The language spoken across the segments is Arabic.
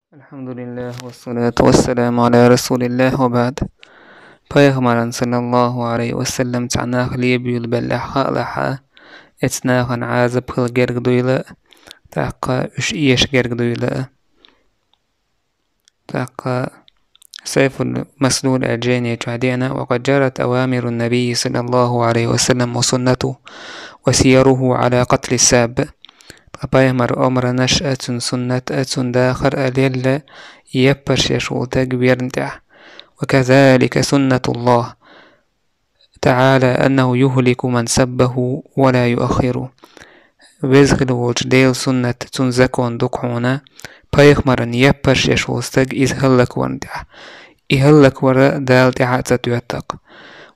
الحمد لله والصلاة والسلام على رسول الله وبعد. Peygamberin sallallahu aleyhi ve sellem çanaq liýebil belläha etnägen azap hıl gergi duýla taqqa üç ýeş gergi duýla taqqa سيف المسلول الجاني تعدينا وقد جرت أوامر النبي صلى الله عليه وسلم وسنته وسيره على قتل الساب Peygamber ömre neş'etün sünnet'etün dâhir elille yepper şeşultag birntah وكذلك سنة الله تعالى أنه يهلك من سبه ولا يؤخره ويزغل وجديل سنة تنزكون دقعونا Peygamberin yepper şeşultag izhallak ورنتح إهلك ور دال تعاتت يتق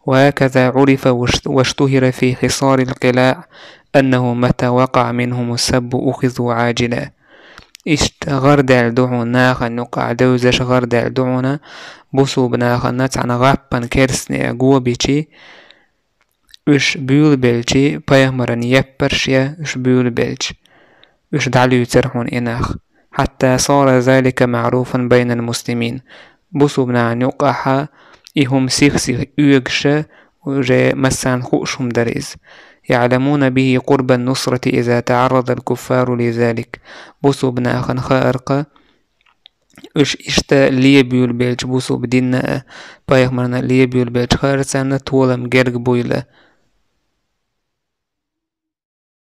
وهكذا عرف واشتهر في خصار القلاع أنه متى وقع منهم السب أخذوا عاجلا غردال دعو ناخا نقع دوزش غردال دعونا بوسو بناخا نتعن غابان كرسني أقوى بيشي اش بيول بيلشي بيغمرن يبرشيا اش بيول بيلش اش دعلو يترحون إناخ حتى صار ذلك معروفا بين المسلمين بوسو بنا نقعها إهم سيخ يغشى وجاء مسان خوشهم دريز يعلمون به قرب النصرة إذا تعرض الكفار لذلك بوسو بنا أخن خارقة إش إشتا ليبيول بيلج بوسو بدينا بايغمرنا ليبيول بيلج خارسانا تولم جرق بويلة